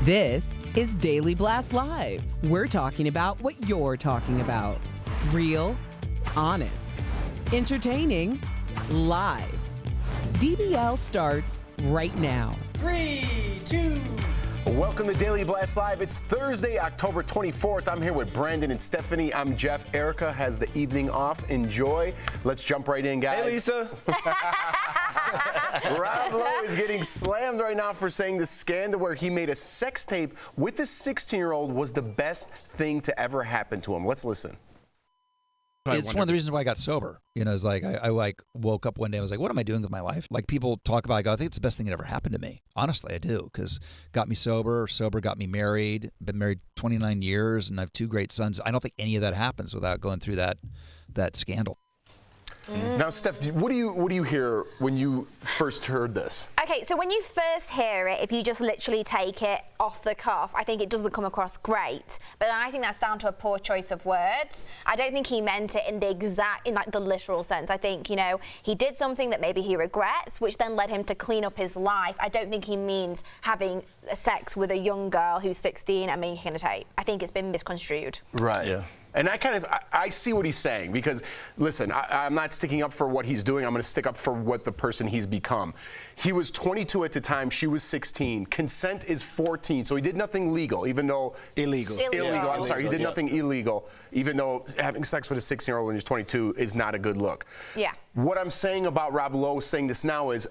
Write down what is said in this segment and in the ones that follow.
This is Daily Blast Live. We're talking about what you're talking about. Real, honest, entertaining, live. DBL starts right now. 3, 2. Welcome to Daily Blast Live. It's Thursday, October 24th. I'm here with Brandon and Stephanie. I'm Jeff. Erica has the evening off. Enjoy. Let's jump right in, guys. Hey, Lisa. Rob Lowe is getting slammed right now for saying the scandal where he made a sex tape with a 16-year-old was the best thing to ever happen to him. Let's listen. It's one of the reasons why I got sober. You know, it's like I woke up one day and was like, what am I doing with my life? Like people talk about, I go, I think it's the best thing that ever happened to me. Honestly, I do, because got me sober got me married. Been married 29 years and I have 2 great sons. I don't think any of that happens without going through that scandal. Now, Steph, what do you hear when you first heard this? Okay, so when you first hear it, if you just literally take it off the cuff, I think it doesn't come across great. But I think that's down to a poor choice of words. I don't think he meant it in the literal sense. I think, you know, he did something that maybe he regrets, which then led him to clean up his life. I don't think he means having sex with a young girl who's 16 and making a tape. I think it's been misconstrued. Right. Yeah. And I see what he's saying because, listen, I'm not sticking up for what he's doing. I'm going to stick up for what the person he's become. He was 22 at the time. She was 16. Consent is 14. So he did nothing legal, even though... Illegal. I'm sorry. He did nothing illegal, even though having sex with a 16-year-old when you're 22 is not a good look. Yeah. What I'm saying about Rob Lowe saying this now is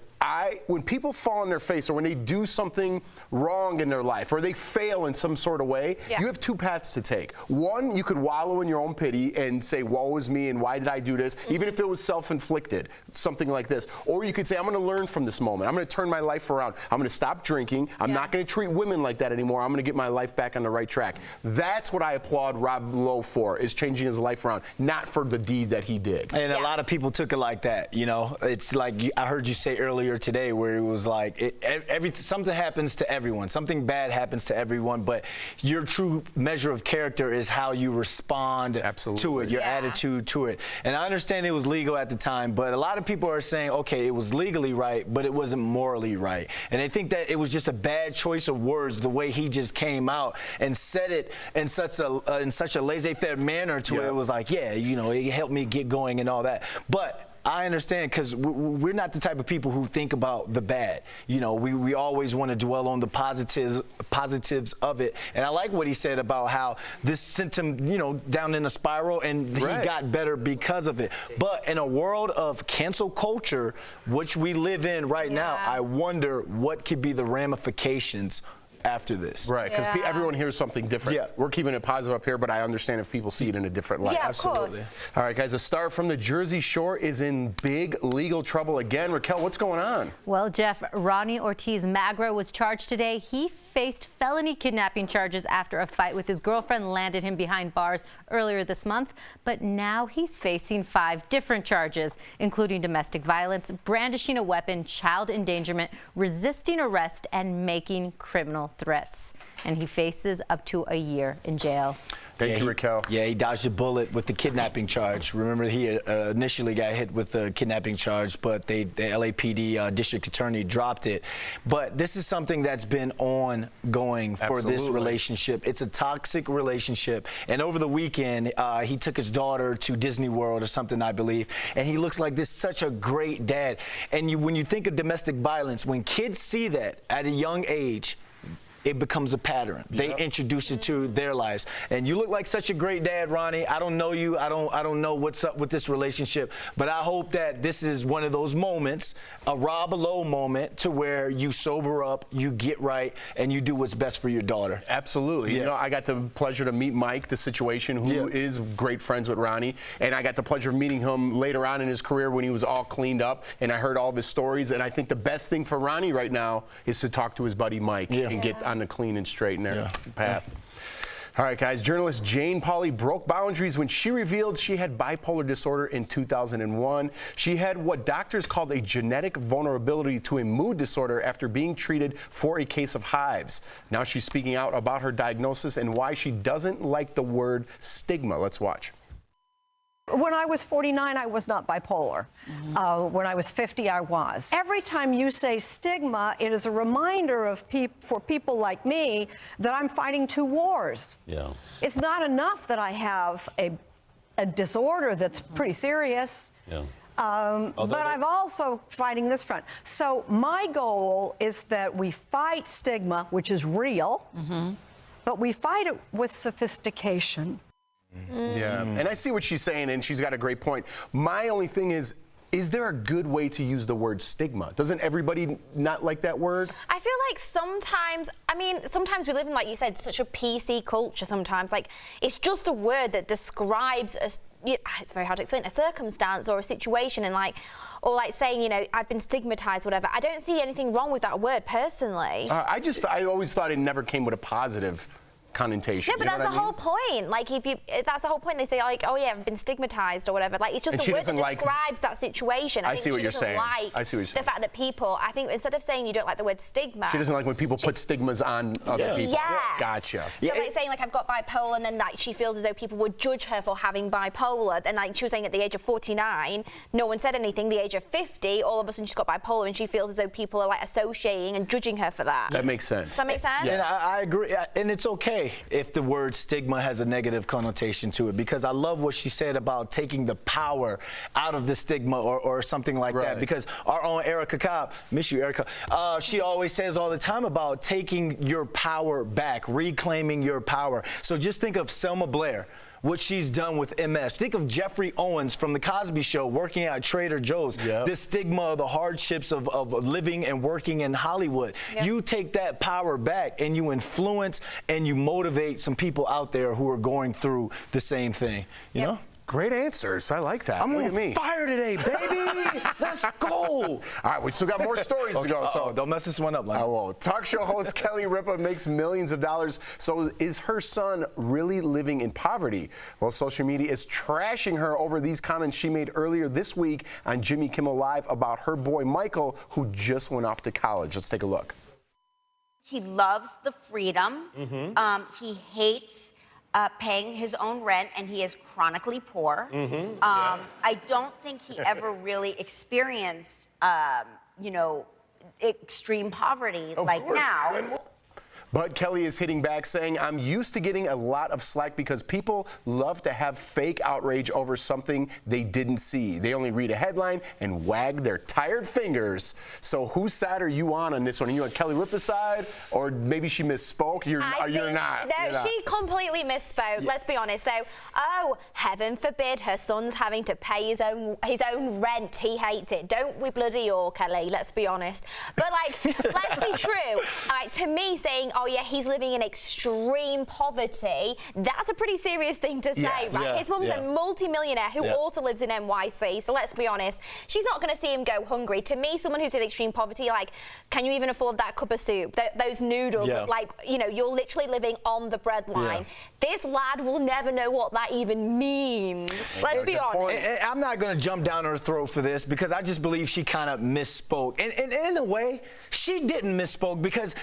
when people fall on their face or when they do something wrong in their life or they fail in some sort of way, you have 2 paths to take. One, you could wallow in your own pity and say, woe is me and why did I do this, even if it was self-inflicted, something like this. Or you could say, I'm going to learn from this moment. I'm going to turn my life around. I'm going to stop drinking. I'm not going to treat women like that anymore. I'm going to get my life back on the right track. That's what I applaud Rob Lowe for, is changing his life around, not for the deed that he did. And a lot of people took it like that, you know. It's like I heard you say earlier today where it was like something happens to everyone. Something bad happens to everyone, but your true measure of character is how you respond to it, your attitude to it. And I understand it was legal at the time, but a lot of people are saying, okay, it was legally right, but it wasn't morally right. And I think that it was just a bad choice of words, the way he just came out and said it in such a laissez-faire manner to where it was like, yeah, you know, it helped me get going and all that. But I understand, because we're not the type of people who think about the bad. You know, we always want to dwell on the positives of it. And I like what he said about how this sent him, you know, down in a spiral, and he got better because of it. But in a world of cancel culture, which we live in right now, I wonder what could be the ramifications after this. Right, because everyone hears something different. Yeah. We're keeping it positive up here, but I understand if people see it in a different light. Yeah, absolutely. All right, guys, a star from the Jersey Shore is in big legal trouble again. Raquel, what's going on? Well, Jeff, Ronnie Ortiz Magro was charged today. He faced felony kidnapping charges after a fight with his girlfriend landed him behind bars earlier this month. But now he's facing 5 different charges, including domestic violence, brandishing a weapon, child endangerment, resisting arrest, and making criminal threats. And he faces up to a year in jail. Thank you, Raquel. Yeah, he dodged a bullet with the kidnapping charge. Remember, he initially got hit with the kidnapping charge, but the LAPD district attorney dropped it. But this is something that's been ongoing for this relationship. It's a toxic relationship. And over the weekend, he took his daughter to Disney World or something, I believe. And he looks like this such a great dad. And when you think of domestic violence, when kids see that at a young age, it becomes a pattern. They introduce it to their lives. And you look like such a great dad, Ronnie. I don't know you. I don't know what's up with this relationship. But I hope that this is one of those moments, a Rob Lowe moment, to where you sober up, you get right, and you do what's best for your daughter. Absolutely. You know, I got the pleasure to meet Mike, the situation, who is great friends with Ronnie. And I got the pleasure of meeting him later on in his career when he was all cleaned up. And I heard all of his stories. And I think the best thing for Ronnie right now is to talk to his buddy Mike and get on the clean and straight and narrow path. All right, guys, journalist Jane Pauley broke boundaries when she revealed she had bipolar disorder in 2001. She had what doctors called a genetic vulnerability to a mood disorder after being treated for a case of hives. Now she's speaking out about her diagnosis and why she doesn't like the word stigma. Let's watch. When I was 49, I was not bipolar. When I was 50, I was. Every time you say stigma, it is a reminder of for people like me that I'm fighting 2 wars. Yeah. It's not enough that I have a disorder that's pretty serious. Yeah. But I'm also fighting this front. So my goal is that we fight stigma, which is real, but we fight it with sophistication. Yeah, and I see what she's saying, and she's got a great point. My only thing is there a good way to use the word stigma? Doesn't everybody not like that word? I feel like sometimes we live in, like you said, such a PC culture sometimes. Like, it's just a word that describes it's very hard to explain, a circumstance or a situation, and or saying, I've been stigmatized, whatever. I don't see anything wrong with that word personally. I always thought it never came with a positive connotation. No, but that's the whole point. Like, that's the whole point. They say, like, oh yeah, I've been stigmatized or whatever. Like, it's just a word that describes that situation. I see what you're saying. I see what you're saying. The fact that people, I think, instead of saying you don't like the word stigma, she doesn't like when people put stigmas on other people. Yes. Gotcha. So like saying I've got bipolar, and then she feels as though people would judge her for having bipolar. And she was saying at the age of 49, no one said anything. The age of 50, all of a sudden she's got bipolar, and she feels as though people are associating and judging her for that. That makes sense. Does that make sense? Yeah, I agree, and it's okay if the word stigma has a negative connotation to it, because I love what she said about taking the power out of the stigma or something like that, because our own Erica Cobb, miss you, Erica, she always says all the time about taking your power back, reclaiming your power. So just think of Selma Blair, what she's done with MS. Think of Jeffrey Owens from The Cosby Show working at Trader Joe's. The stigma of the hardships of living and working in Hollywood. You take that power back and you influence and you motivate some people out there who are going through the same thing, you know? Great answers. I like that. I'm Look on at me. fire today, baby. Let's go. All right, we still got more stories to go. So don't mess this one up, Lenny. I won't. Talk show host Kelly Ripa makes millions of dollars. So is her son really living in poverty? Well, social media is trashing her over these comments she made earlier this week on Jimmy Kimmel Live about her boy Michael, who just went off to college. Let's take a look. He loves the freedom. He hates paying his own rent, and he is chronically poor. I don't think he ever really experienced, extreme poverty now. But Kelly is hitting back, saying, I'm used to getting a lot of slack because people love to have fake outrage over something they didn't see. They only read a headline and wag their tired fingers. So whose side are you on this one? Are you on Kelly Ripa's side? Or maybe she misspoke? You're not. No, she completely misspoke. Let's be honest. So, heaven forbid her son's having to pay his own rent. He hates it. Don't we bloody all, Kelly? Let's be honest. But let's be true. All right, to me, saying, oh yeah, he's living in extreme poverty, that's a pretty serious thing to say, right? His mum's a multi-millionaire who also lives in NYC, so let's be honest, she's not going to see him go hungry. To me, someone who's in extreme poverty, can you even afford that cup of soup, those noodles, you're literally living on the breadline. This lad will never know what that even means. Let's be honest. And I'm not going to jump down her throat for this, because I just believe she kind of misspoke. And in a way, she didn't misspoke because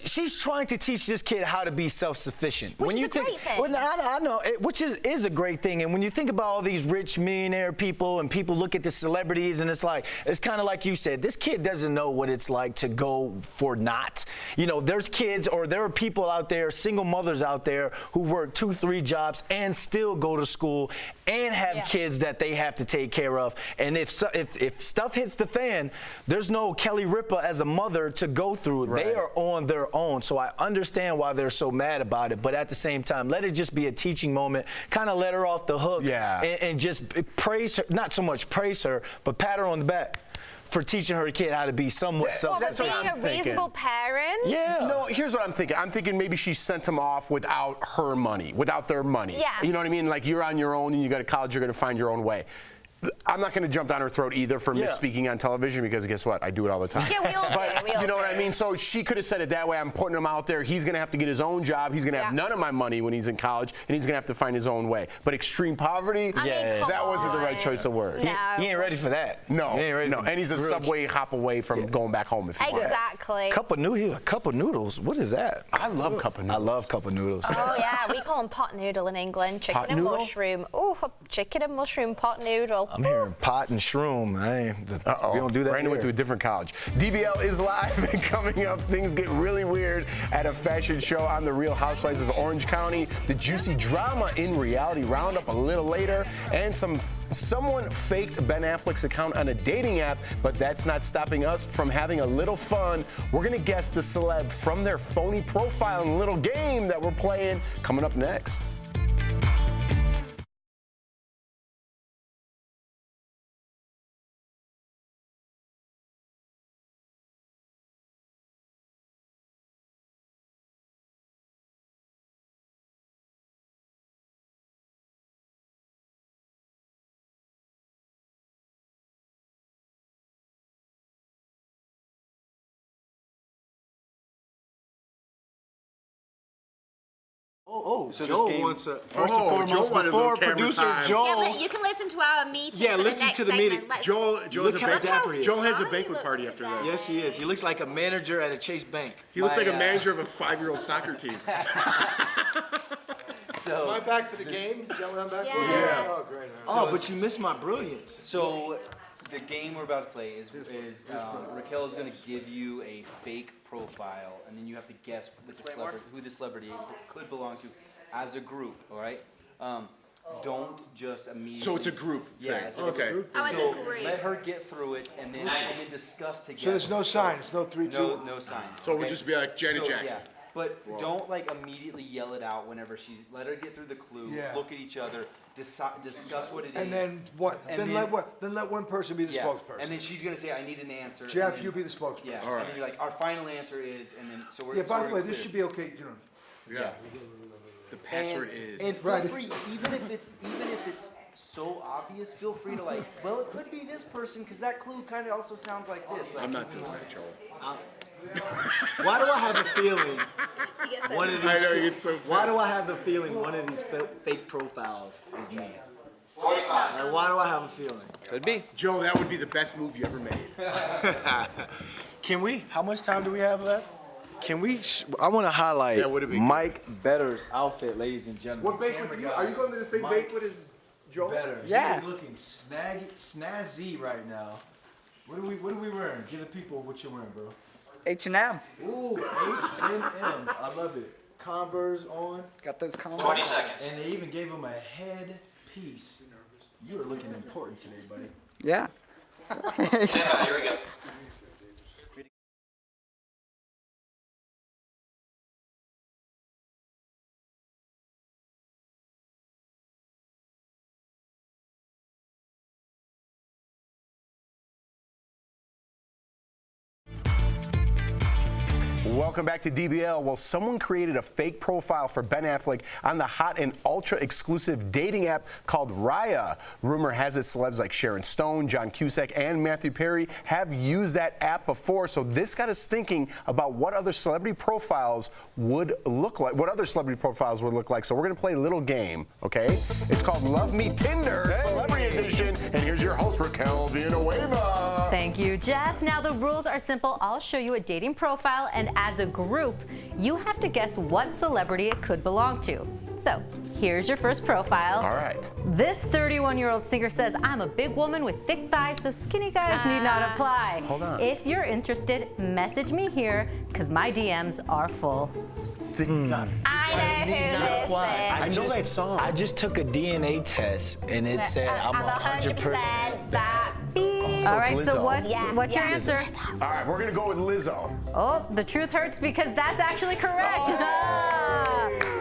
she's trying to teach this kid how to be self-sufficient. Which is a great thing. Well, I know, which is a great thing. And when you think about all these rich millionaire people and people look at the celebrities, and it's kind of like you said, this kid doesn't know what it's like to go for naught. There's kids, or there are people out there, single mothers out there, who work 2-3 jobs and still go to school and have kids that they have to take care of. And if stuff hits the fan, there's no Kelly Ripa as a mother to go through. They are on their own, so I understand why they're so mad about it. But at the same time, let it just be a teaching moment. Kind of let her off the hook, and just praise her. Not so much praise her, but pat her on the back for teaching her kid how to be somewhat self-sufficient. Being a reasonable parent? Yeah. No, here's what I'm thinking. I'm thinking maybe she sent him off without her money, without their money. Yeah. You know what I mean? Like, you're on your own and you go to college, you're going to find your own way. I'm not going to jump down her throat either for misspeaking on television, because guess what? I do it all the time. Yeah, we all do. You know what I mean? So she could have said it that way. I'm putting him out there. He's going to have to get his own job. He's going to have none of my money when he's in college, and he's going to have to find his own way. But extreme poverty, that wasn't the right choice of words. No. He ain't ready for that. No, he ain't ready and he's a subway hop away from going back home if he wants. Exactly. Cup of noodles. What is that? I love cup of noodles. I love cup of noodles. Oh yeah, we call them pot noodle in England. Chicken and mushroom. Oh, chicken and mushroom pot noodle. I'm hearing sharing pot and shroom. We don't do that. Brandon went to a different college. DBL is live and coming up. Things get really weird at a fashion show on The Real Housewives of Orange County. The juicy drama in Reality Roundup a little later, and someone faked Ben Affleck's account on a dating app, but that's not stopping us from having a little fun. We're gonna guess the celeb from their phony profile in a little game that we're playing coming up next. So Joel this game wants to, first and foremost, Joel wanted a little before camera producer time. Joel. Yeah, but you can listen to our meeting. Yeah, for the listen next to the segment. meeting. Let's- Joel has Look how Joel has a shy banquet he party looks after today. this. Yes, he is. He looks like a manager at a Chase Bank. He looks like a manager of a 5-year-old soccer team. So. Am I back for the game? Is that what I'm back for? Yeah. Oh, great. Oh, but you missed my brilliance. So the game we're about to play is Raquel is going to give you a fake profile, and then you have to guess who the celebrity could belong to as a group. All right. Don't just immediately. So it's a group Yeah, thing. it's a Okay. group. Oh, it's a So group. let her get through it, and then discuss together. So there's no sign. It's no 3, 2. No signs. So it would okay? just be like Janet So, Jackson. Yeah. But don't like immediately yell it out whenever let her get through the clue, Yeah. look at each other, discuss what it is. And then what? And Then let one person be the yeah. spokesperson. And then she's gonna say, "I need an answer." Jeff, and then, you be the spokesperson. Yeah. All right. And then you're like, "Our final answer is," and then so we're. Yeah, so by the we're way, this clear. should be okay, you know. Yeah. The password is. And feel Right. free, even if it's so obvious, feel free to like. Well, it could be this person because that clue kind of also sounds like this. Like, I'm not doing that, Joel. Why do I have a feeling You get so one of I these? know you get so Why fast. do I have a feeling one of these fake profiles is me? Like, why do I have a feeling? could be. Joe, that would be the best move you ever made. Can we? How much time do we have left? Can we? I want to highlight Yeah, would it be good? Mike Better's outfit, ladies and gentlemen. What banquet do you? Are you going to the same Mike banquet as Joel? Better. Yeah. He is looking snazzy right now. What are we wearing? Give the people what you're wearing, bro. H&M. Ooh, H&M. I love it. Converse on. Got those Converse. 20 seconds. And they even gave him a headpiece. You are looking important today, buddy. Yeah. Stand by. Here we go. Welcome back to DBL. Well, someone created a fake profile for Ben Affleck on the hot and ultra-exclusive dating app called Raya. Rumor has it celebs like Sharon Stone, John Cusack, and Matthew Perry have used that app before. So this got us thinking about what other celebrity profiles would look like. What other celebrity profiles would look like. So we're going to play a little game, okay? It's called Love Me Tinder, Celebrity Edition. And here's your host, Raquel Villanueva. Thank you, Jeff. Now, the rules are simple. I'll show you a dating profile, and as a group, you have to guess what celebrity it could belong to. So, here's your first profile. All right. This 31-year-old singer says, I'm a big woman with thick thighs, so skinny guys need not apply. Hold on. If you're interested, message me here, because my DMs are full. I know who this is. I know that song. I just took a DNA test and it said I'm 100%. that beat. All right, it's so Lizzo. what's your Yeah. answer? All right, we're going to go with Lizzo. Oh, the truth hurts because that's actually correct.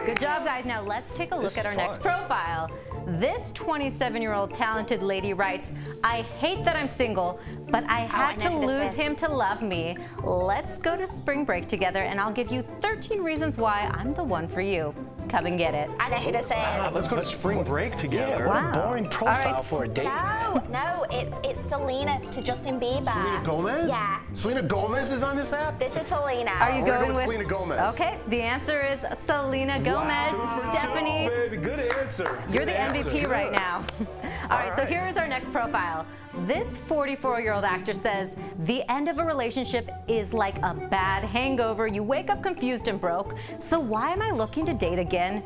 Good job, guys. Now let's take a look at our next profile. This 27-year-old talented lady writes, I hate that I'm single, but I had to know who this lose is. him to love me. Let's go to spring break together, and I'll give you 13 reasons why I'm the one for you. Come and get it. I know who this is. Let's go to spring break together. What a boring profile All right, for a date. No, it's Selena to Justin Bieber. Selena Gomez? Yeah. Selena Gomez is on this app? This is Selena. Are you We're gonna going go with with Selena Gomez. Okay, the answer is Selena Gomez. Stephanie, Baby, good answer. you're the MVP right now. All right, so here is our next profile. This 44-year-old actor says, the end of a relationship is like a bad hangover. You wake up confused and broke. So why am I looking to date again?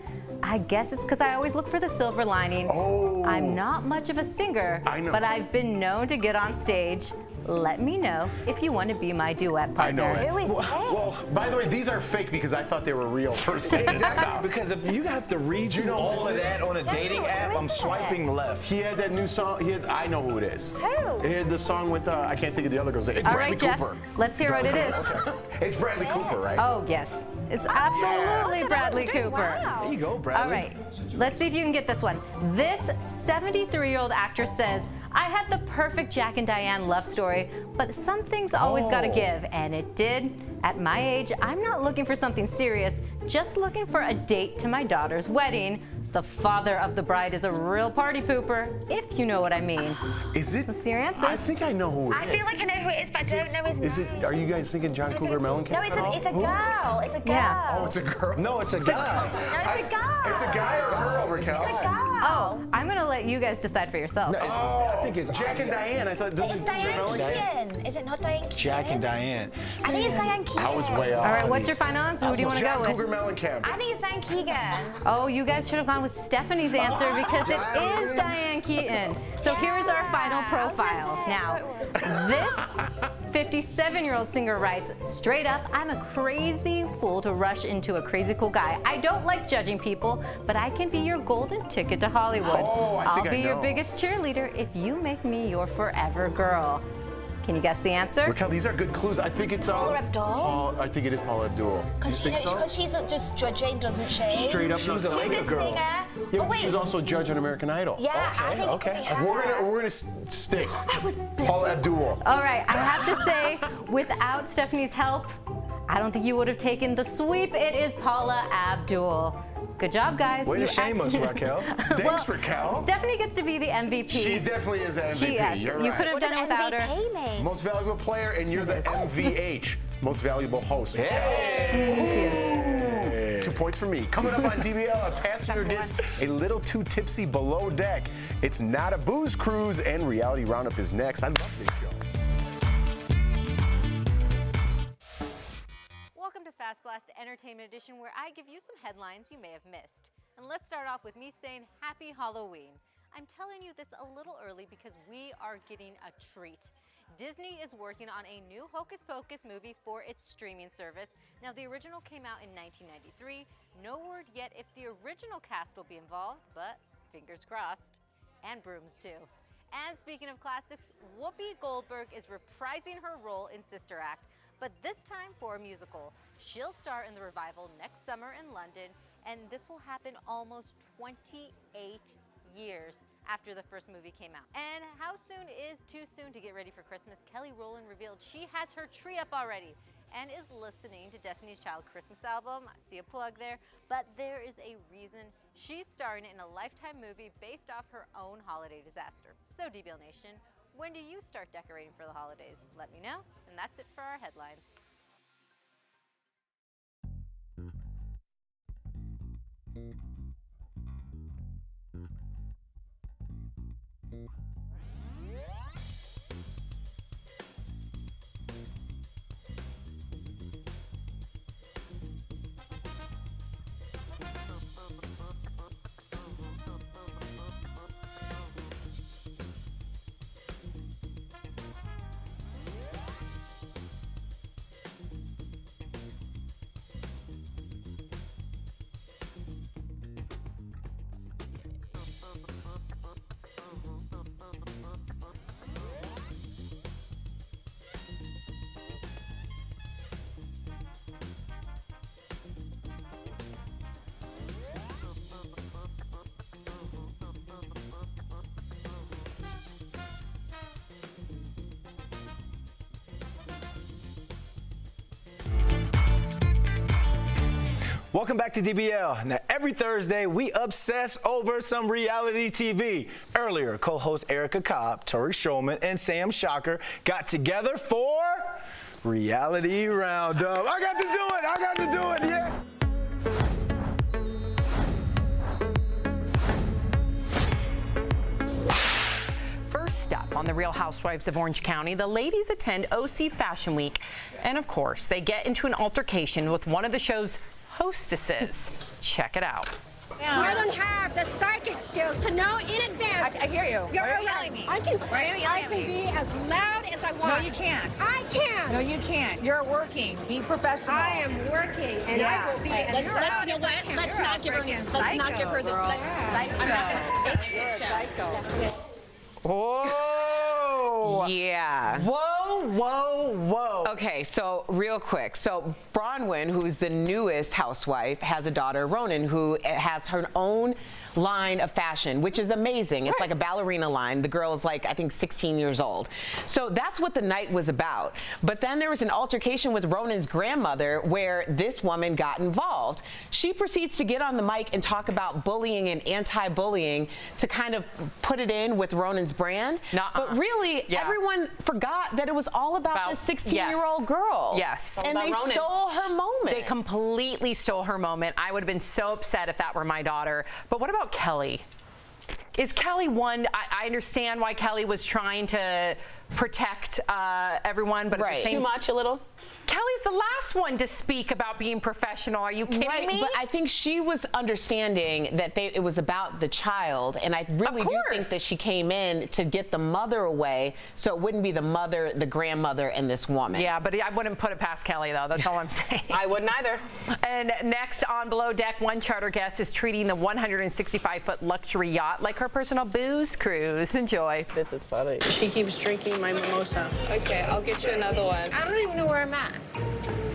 I guess it's because I always look for the silver lining. Oh. I'm not much of a singer, I know. but I've been known to get on stage. Let me know if you want to be my duet partner. I know it. Who is this? Well, by the way, these are fake because I thought they were real for a second. Exactly, because if you have to read through all of that on a dating app, who I'm is it? swiping left. He had that new song. I know who it is. Who? He had the song with, I can't think of the other girls. It's All Bradley right, Jeff, Cooper. let's hear what it is. It's Bradley Cooper, right? Oh, yes. It's absolutely Look at Bradley how they're doing. Cooper. Wow. There you go, Bradley. All right, let's see if you can get this one. This 73-year-old actress says, I had the perfect Jack and Diane love story, but some things always gotta give, and it did. At my age, I'm not looking for something serious, just looking for a date to my daughter's wedding. The father of the bride is a real party pooper, if you know what I mean. Is it? What's your answer? I think I know who it is. I feel like I know who it is, but I don't know his name. Is it? Are you guys thinking John Cougar Mellencamp? No, at all? it's a girl. It's a girl. Yeah. Oh, it's a girl. No, it's a guy. No, it's a girl. It's a guy or a girl, Raquel? It's a girl. Oh, I'm gonna let you guys decide for yourselves. I think it's Jack and Diane. I thought It's doesn't Diane Mellencamp? Keaton. Is it not Diane Keaton? Jack and Diane. I think it's Diane Keaton. I was way off. All right, on what's these. your final answer? Who do you want to John go with? Cougar Mellencamp. I think it's Diane Keegan. Oh, you guys should have gone with Stephanie's answer because it is Diane Keaton. So here's our final profile. Now, this 57-year-old singer writes, straight up, I'm a crazy fool to rush into a crazy cool guy. I don't like judging people, but I can be your golden ticket to Hollywood. Oh, I think I'll be I your know. biggest cheerleader if you make me your forever girl. Can you guess the answer? Raquel, these are good clues. I think it's Paula Abdul? I think it is Paula Abdul. Because you think so? she's just judging, doesn't she? Straight up, She was a no. She's Laker a girl. singer. Yeah, Oh, but wait. she's also a judge on American Idol. Yeah, I think okay. it could be her. We're gonna stick. I was Paula Abdul. All right, I have to say, without Stephanie's help, I don't think you would have taken the sweep. It is Paula Abdul. Good job, guys. Way to You shame us, Raquel. Thanks, Raquel. Stephanie gets to be the MVP. She definitely is the MVP. Yes, You're you right. could have What done does it without her. MVP mean? Most valuable player, and you're the MVH, most valuable host. Hey. 2 points for me. Coming up on DBL, a passenger gets a little too tipsy below deck. It's not a booze cruise, and Reality Roundup is next. I love this show. Welcome to Fast Blast Entertainment Edition, where I give you some headlines you may have missed. And let's start off with me saying Happy Halloween. I'm telling you this a little early because we are getting a treat. Disney is working on a new Hocus Pocus movie for its streaming service. Now, the original came out in 1993. No word yet if the original cast will be involved, but fingers crossed. And brooms, too. And speaking of classics, Whoopi Goldberg is reprising her role in Sister Act, but this time for a musical. She'll star in the revival next summer in London, and this will happen almost 28 years after the first movie came out. And how soon is too soon to get ready for Christmas? Kelly Rowland revealed she has her tree up already and is listening to Destiny's Child Christmas album. I see a plug there, but there is a reason she's starring in a Lifetime movie based off her own holiday disaster. So DBL Nation, when do you start decorating for the holidays? Let me know, and that's it for our headlines. Welcome back to DBL. Now, every Thursday, we obsess over some reality TV. Earlier, co-host Erica Cobb, Tori Shulman, and Sam Shocker got together for Reality Roundup. I got to do it, yeah. First up on the Real Housewives of Orange County, the ladies attend OC Fashion Week, and of course, they get into an altercation with one of the show's hostesses. Check it out. I don't have the psychic skills to know in advance. I hear you. You're Why are right. you yelling at me? I can. Why are you yelling I at can me? be as loud as I want. No, you can't. I can. No, you can't. You're working. Be professional. I am working, and Yeah. I will be. Let's- Let's, you know what? Let's not give her. Let's not give her the. I'm not going to take it. Oh. Yeah. Whoa, whoa, whoa. Okay, so real quick. So Bronwyn, who's the newest housewife, has a daughter, Ronan, who has her own line of fashion, which is amazing. It's like a ballerina line. The girl is like, I think, 16 years old. So that's what the night was about. But then there was an altercation with Ronan's grandmother where this woman got involved. She proceeds to get on the mic and talk about bullying and anti-bullying to kind of put it in with Ronan's brand. But really, everyone forgot that it was all about this 16-year-old girl. Yes. And they stole her moment. They completely stole her moment. I would have been so upset if that were my daughter. But what about Kelly? Is Kelly one? I understand why Kelly was trying to protect everyone, but at the same too much, a little. Kelly's the last one to speak about being professional. Are you kidding me? But I think she was understanding that it was about the child, and I really do think that she came in to get the mother away, so it wouldn't be the mother, the grandmother, and this woman. Yeah, but I wouldn't put it past Kelly, though. That's all I'm saying. I wouldn't either. And next on Below Deck, one charter guest is treating the 165-foot luxury yacht like her personal booze cruise. Enjoy. This is funny. She keeps drinking my mimosa. Okay, I'll get you another one. I don't even know where I'm at.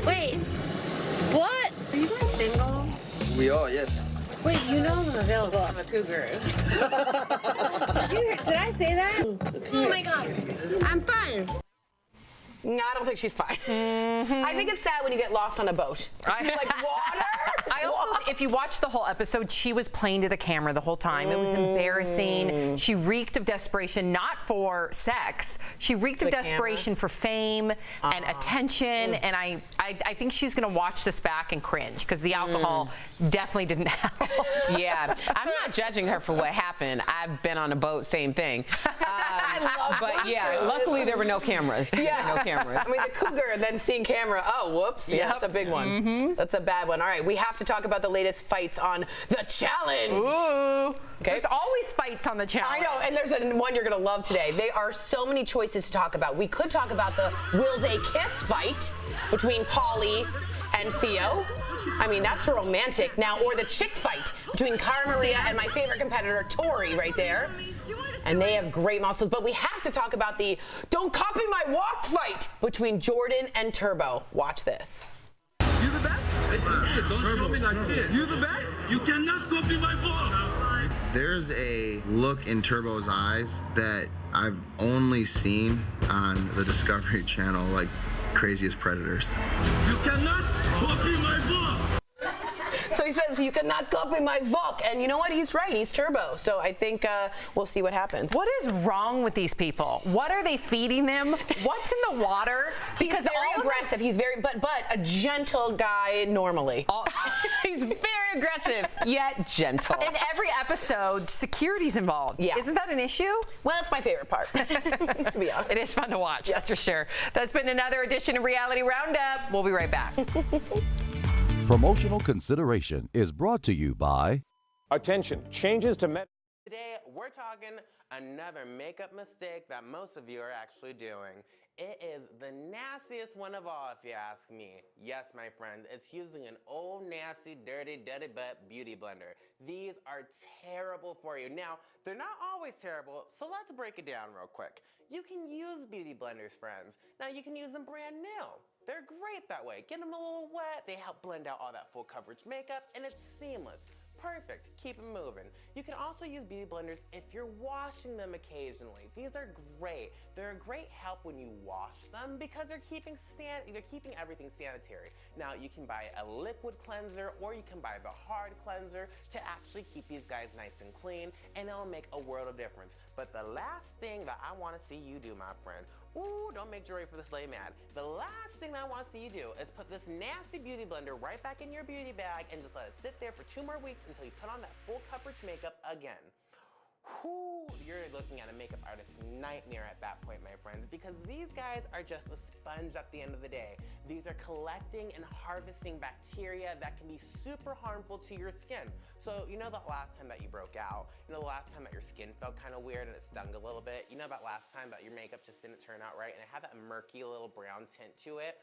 Wait, what? Are you guys single? We are, yes. Wait, you know I'm available. I'm a cougar. Did I say that? Oh my God, I'm fine. No, I don't think she's fine. I think it's sad when you get lost on a boat. You're like, water? I also, if you watch the whole episode, she was playing to the camera the whole time. It was embarrassing. She reeked of desperation, not for sex. She reeked of desperation for fame and attention. And I think she's going to watch this back and cringe because the alcohol definitely didn't help. Yeah, I'm not judging her for what happened. I've been on a boat, same thing. But yeah, luckily there were no cameras. Yeah. No cameras. I mean, the cougar, then seeing camera. Oh, whoops. Yeah, that's a big one. That's a bad one. All right, we have to talk about the latest fights on The Challenge. Ooh. Okay. There's always fights on The Challenge. I know, and there's one you're going to love today. There are so many choices to talk about. We could talk about the will they kiss fight between Pauly and Theo. I mean, that's romantic. Now, or the chick fight between Cara Maria and my favorite competitor, Tori, right there. And they have great muscles. But we have to talk about the don't copy my walk fight between Jordan and Turbo. Watch this. You the best? Don't show me like this. You the best? You cannot copy my walk. There's a look in Turbo's eyes that I've only seen on the Discovery Channel, like Craziest Predators. You cannot copy my walk. So he says, you cannot copy my Vok. And you know what? He's right. He's Turbo. So I think we'll see what happens. What is wrong with these people? What are they feeding them? What's in the water? Because he's very aggressive. He's very, but a gentle guy normally. He's very aggressive, yet gentle. In every episode, security's involved. Yeah. Isn't that an issue? Well, it's my favorite part, to be honest. It is fun to watch, that's for sure. That's been another edition of Reality Roundup. We'll be right back. Promotional consideration is brought to you by... Attention, changes to Today, we're talking another makeup mistake that most of you are actually doing. It is the nastiest one of all, if you ask me. Yes, my friend, it's using an old, nasty, dirty butt beauty blender. These are terrible for you. Now, they're not always terrible, so let's break it down real quick. You can use beauty blenders, friends. Now, you can use them brand new. They're great that way. Get them a little wet, they help blend out all that full coverage makeup, and it's seamless. Perfect, keep them moving. You can also use beauty blenders if you're washing them occasionally. These are great. They're a great help when you wash them because they're keeping everything sanitary. Now you can buy a liquid cleanser or you can buy the hard cleanser to actually keep these guys nice and clean, and it'll make a world of difference. But the last thing that I want to see you do, my friend, ooh, don't make Jory for the sleigh mad. The last thing that I want to see you do is put this nasty beauty blender right back in your beauty bag and just let it sit there for 2 more weeks until you put on that full coverage makeup again. whew, you're looking at a makeup artist's nightmare at that point, my friends, because these guys are just a sponge at the end of the day. These are collecting and harvesting bacteria that can be super harmful to your skin. So you know that last time that you broke out, you know the last time that your skin felt kind of weird and it stung a little bit, you know that last time that your makeup just didn't turn out right and it had that murky little brown tint to it?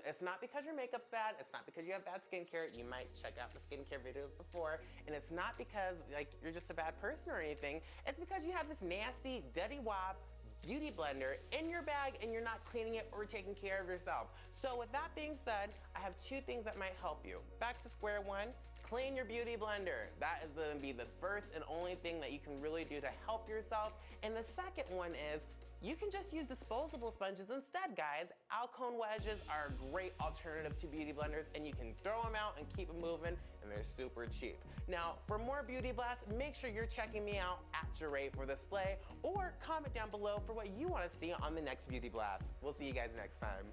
It's not because your makeup's bad, it's not because you have bad skincare, you might check out the skincare videos before, and it's not because like you're just a bad person or anything, it's because you have this nasty, dirty wop beauty blender in your bag and you're not cleaning it or taking care of yourself. So with that being said, I have two things that might help you. Back to square one, clean your beauty blender. That is gonna be the first and only thing that you can really do to help yourself. And the second one is, you can just use disposable sponges instead, guys. Alcone wedges are a great alternative to beauty blenders, and you can throw them out and keep them moving, and they're super cheap. Now, for more beauty blasts, make sure you're checking me out at Jeray for the Slay, or comment down below for what you want to see on the next beauty blast. We'll see you guys next time.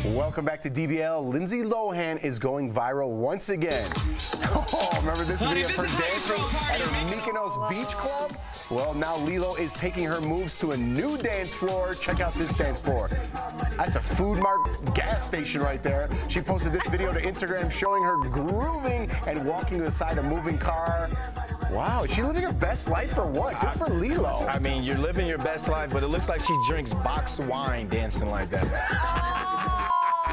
Welcome back to DBL. Lindsay Lohan is going viral once again. Oh, remember this video of her dancing at her Mykonos beach club? Well, now Lilo is taking her moves to a new dance floor. Check out this dance floor. That's a Food Mart gas station right there. She posted this video to Instagram showing her grooving and walking to the side of a moving car. Wow, is she living her best life or what? Good for Lilo. I mean, you're living your best life, but it looks like she drinks boxed wine dancing like that.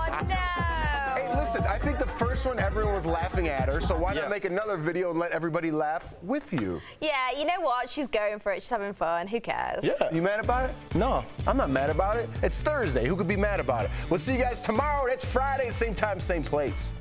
Oh, no. Hey, listen, I think the first one, everyone was laughing at her, so why not make another video and let everybody laugh with you? Yeah, you know what? She's going for it. She's having fun. Who cares? Yeah. You mad about it? No. I'm not mad about it. It's Thursday. Who could be mad about it? We'll see you guys tomorrow. It's Friday, same time, same place.